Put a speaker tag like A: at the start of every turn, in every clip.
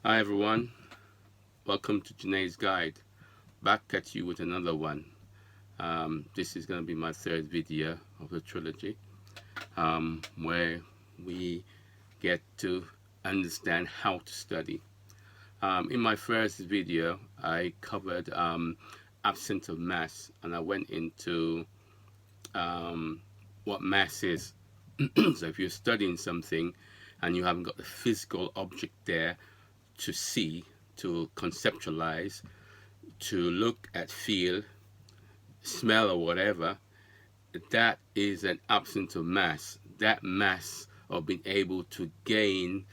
A: Hi everyone, welcome to Janae's Guide. Back at you with another one. This is going to be my third video of the trilogy, where we get to understand how to study. In my first video, I covered absence of mass, and I went into um, what mass is. So if you're studying something and you haven't got the physical object there to see, to conceptualize, to look at, feel, smell, or whatever, that is an absence of mass. That mass of being able to gain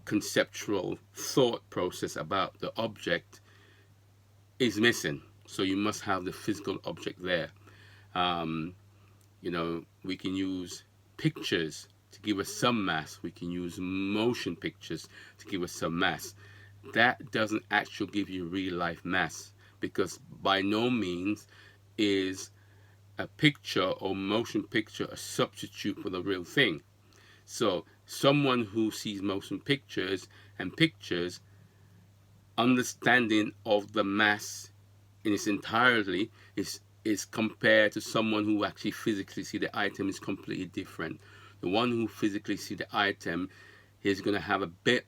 A: conceptual thought process about the object is missing. So you must have the physical object there. Um, we can use pictures to give us some mass. We can use motion pictures to give us some mass. That doesn't actually give you real life mass, because by no means is a picture or motion picture a substitute for the real thing. So someone who sees motion pictures and pictures, understanding of the mass in its entirety is compared to someone who actually physically see the item is completely different. The one who physically see the item is going to have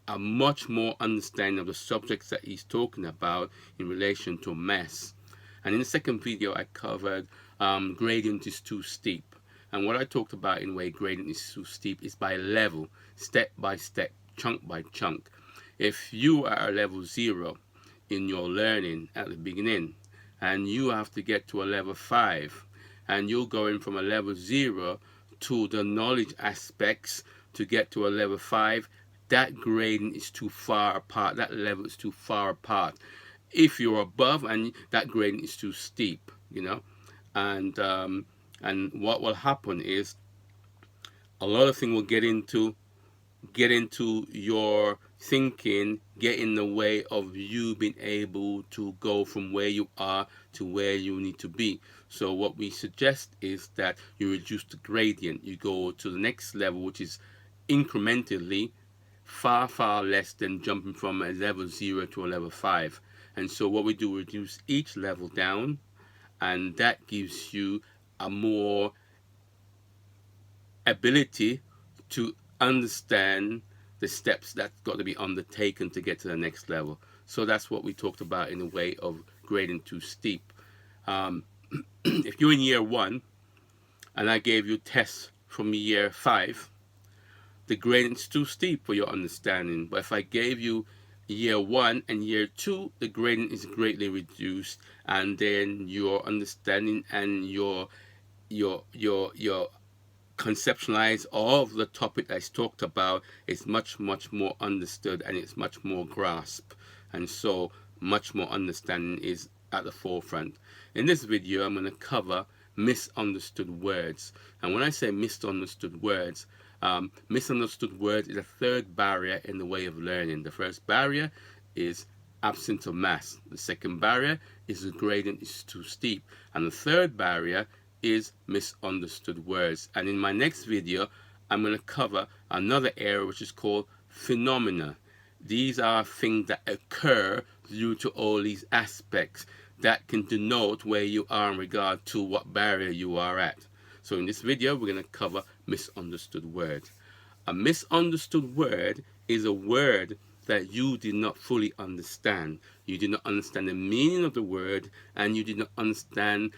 A: a much more understanding of the subjects that he's talking about in relation to mass. And in the second video, I covered gradient is too steep. And what I talked about in way gradient is too steep is by level, step by step, chunk by chunk. If you are at level 0 in your learning at the beginning, and you have to get to a level 5, and you're going from a level 0 to the knowledge aspects to get to a level 5, that gradient is too far apart, that level is too far apart. If you're above, and that gradient is too steep, and what will happen is a lot of things will get into your thinking, get in the way of you being able to go from where you are to where you need to be. So what we suggest is that you reduce the gradient, you go to the next level, which is incrementally far less than jumping from a level 0 to a level 5. And so what we do, reduce each level down, and that gives you a more ability to understand the steps that's got to be undertaken to get to the next level. So that's what we talked about in the way of grading too steep. If you're in year 1 and I gave you tests from year 5, the gradient's too steep for your understanding. But if I gave you year 1 and year 2, the gradient is greatly reduced, and then your understanding and your conceptualize of the topic I talked about is much more understood, and it's much more grasped, and so much more understanding is at the forefront. In this video, I'm going to cover misunderstood words. And when I say misunderstood words is a third barrier in the way of learning. The first barrier is absence of mass. The second barrier is the gradient is too steep. And the third barrier is misunderstood words. And in my next video, I'm going to cover another area which is called phenomena. These are things that occur due to all these aspects that can denote where you are in regard to what barrier you are at. So in this video, we're going to cover misunderstood words. A misunderstood word is a word that you did not fully understand. You did not understand the meaning of the word, and you did not understand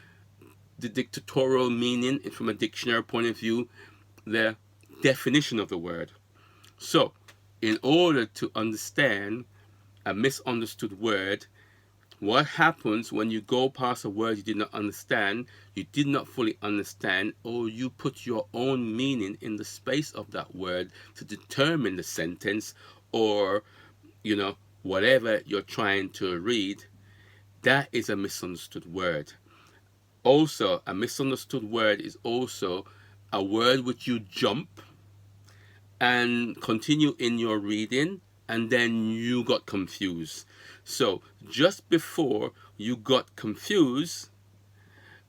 A: the dictatorial meaning from a dictionary point of view, the definition of the word. So, in order to understand a misunderstood word, what happens when you go past a word you did not understand, you did not fully understand, or you put your own meaning in the space of that word to determine the sentence, or, whatever you're trying to read, that is a misunderstood word. Also, a misunderstood word is also a word which you jump and continue in your reading, and then you got confused. So just before you got confused,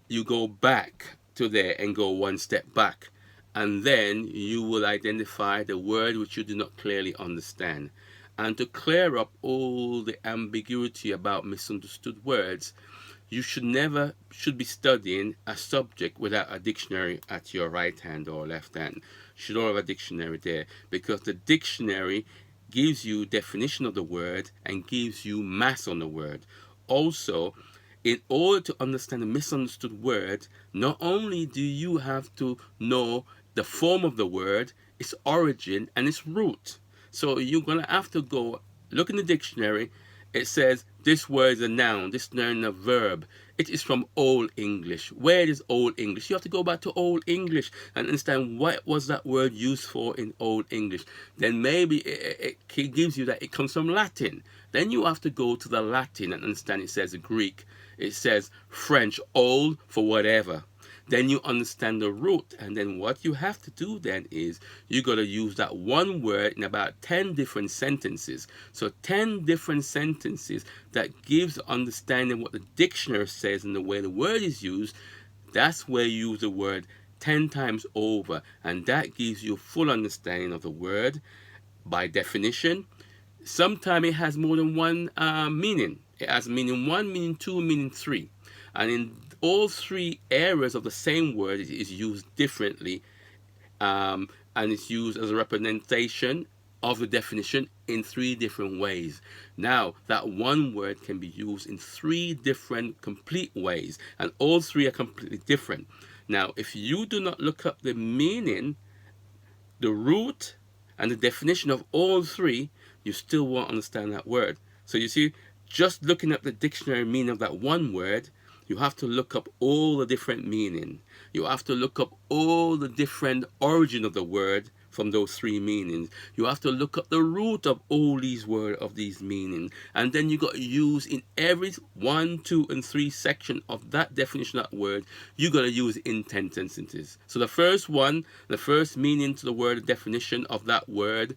A: you go back to there and go one step back, and then you will identify the word which you do not clearly understand. And to clear up all the ambiguity about misunderstood words, you should be studying a subject without a dictionary at your right hand or left hand. You should all have a dictionary there, because the dictionary gives you definition of the word and gives you mass on the word. Also, in order to understand a misunderstood word, not only do you have to know the form of the word, its origin, and its root. So you're going to have to go look in the dictionary. It says this word is a noun, this noun is a verb. It is from Old English. Where is Old English? You have to go back to Old English and understand what was that word used for in Old English. Then maybe it gives you that it comes from Latin. Then you have to go to the Latin and understand it says Greek. It says French, old for whatever. Then you understand the root, and then what you have to do then is you got to use that one word in about 10 different sentences. So 10 different sentences that gives understanding what the dictionary says and the way the word is used. That's where you use the word 10 times over, and that gives you a full understanding of the word by definition. Sometimes it has more than one meaning. It has meaning 1, meaning 2, meaning 3. And in all 3 areas of the same word, it is used differently. And it's used as a representation of the definition in 3 different ways. Now, that one word can be used in 3 different complete ways, and all 3 are completely different. Now, if you do not look up the meaning, the root, and the definition of all 3, you still won't understand that word. So you see, just looking up the dictionary meaning of that one word, you have to look up all the different meaning. You have to look up all the different origin of the word from those 3 meanings. You have to look up the root of all these words of these meanings. And then you got to use in every 1, 2, and 3 section of that definition of that word, you got to use in 10 sentences. So the first one, the first meaning to the word, the definition of that word,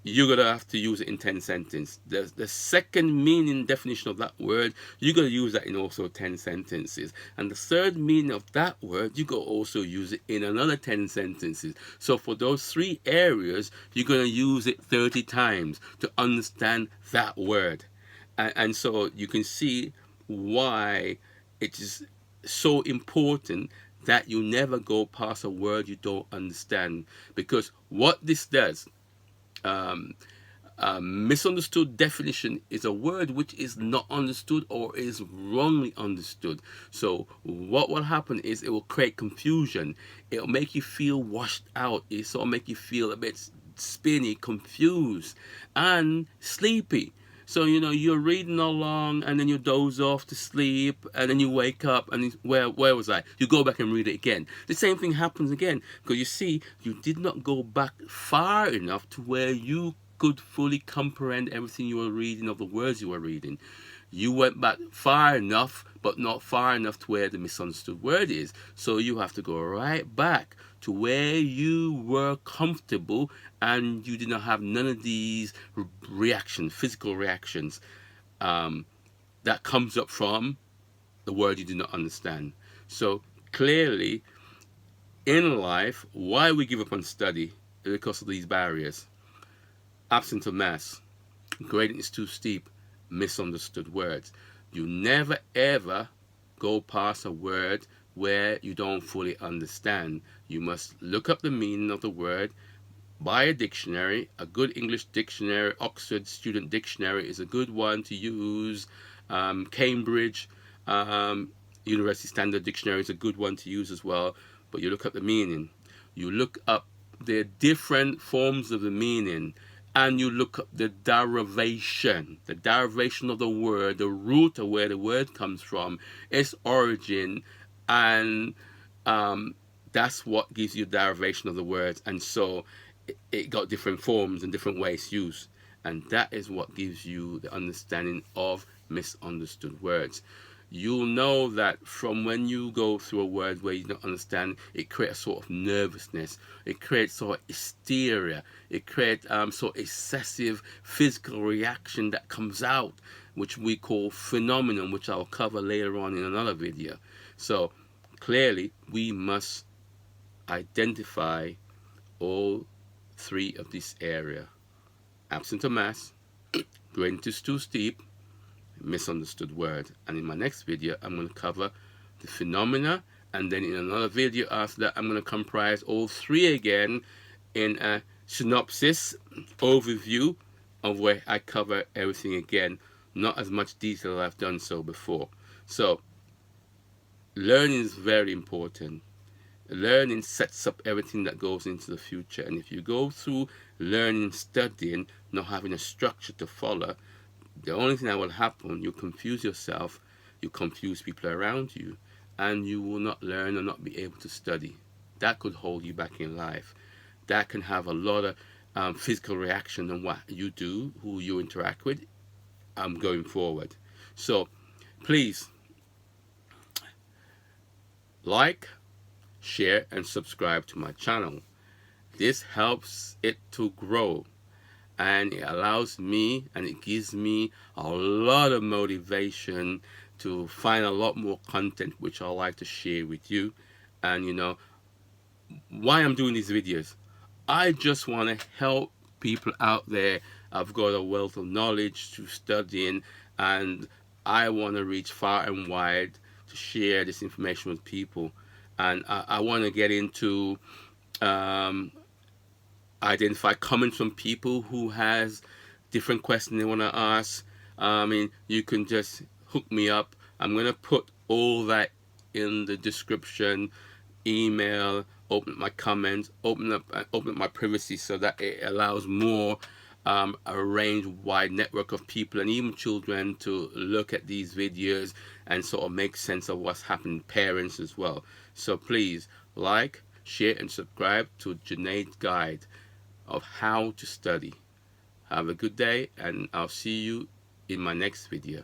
A: you're going to have to use it in 10 sentences. The second meaning definition of that word, you're going to use that in also 10 sentences. And the third meaning of that word, you go also use it in another 10 sentences. So for those 3 areas, you're going to use it 30 times to understand that word. And so you can see why it is so important that you never go past a word you don't understand. Because what this does, misunderstood definition is a word which is not understood or is wrongly understood. So what will happen is it will create confusion. It will make you feel washed out. It will make you feel a bit spinny, confused, and sleepy. So, you're reading along and then you doze off to sleep and then you wake up and where was I? You go back and read it again. The same thing happens again, because you see, you did not go back far enough to where you could fully comprehend everything you were reading of the words you were reading. You went back far enough, but not far enough to where the misunderstood word is. So you have to go right back to where you were comfortable and you did not have none of these reactions, physical reactions, that comes up from the word you do not understand. So clearly, in life, why we give up on study is because of these barriers. Absence of mass, gradient is too steep, misunderstood words. You never ever go past a word where you don't fully understand. You must look up the meaning of the word, buy a dictionary. A good English dictionary, Oxford Student Dictionary, is a good one to use. Cambridge University Standard Dictionary is a good one to use as well. But you look up the meaning. You look up the different forms of the meaning. And you look up the derivation of the word, the root of where the word comes from, its origin, and that's what gives you derivation of the words. And so it got different forms and different ways used. And that is what gives you the understanding of misunderstood words. You'll know that from when you go through a word where you don't understand, it creates a sort of nervousness. It creates sort of hysteria. It creates sort of excessive physical reaction that comes out, which we call phenomenon, which I'll cover later on in another video. So clearly, we must identify all 3 of this area. absent a mass, greatness is too steep, misunderstood word. And in my next video, I'm going to cover the phenomena, and then in another video after that, I'm going to comprise all three again in a synopsis overview of where I cover everything again, not as much detail as I've done so before. So learning is very important. Learning sets up everything that goes into the future, and if you go through learning, studying, not having a structure to follow, the only thing that will happen, you confuse yourself, you confuse people around you, and you will not learn or not be able to study. That could hold you back in life. That can have a lot of physical reaction on what you do, who you interact with, going forward. So please like, share, and subscribe to my channel. This helps it to grow, and it allows me and it gives me a lot of motivation to find a lot more content which I like to share with you. And why I'm doing these videos, I just want to help people out there. I've got a wealth of knowledge to studying, and I want to reach far and wide to share this information with people. And I want to get into identify comments from people who has different questions they want to ask. I mean, you can just hook me up. I'm going to put all that in the description, email, open up my comments, open up my privacy, so that it allows more a range wide network of people and even children to look at these videos and sort of make sense of what's happening, parents as well. So please like, share, and subscribe to Junaid's Guide of how to study. Have a good day, and I'll see you in my next video.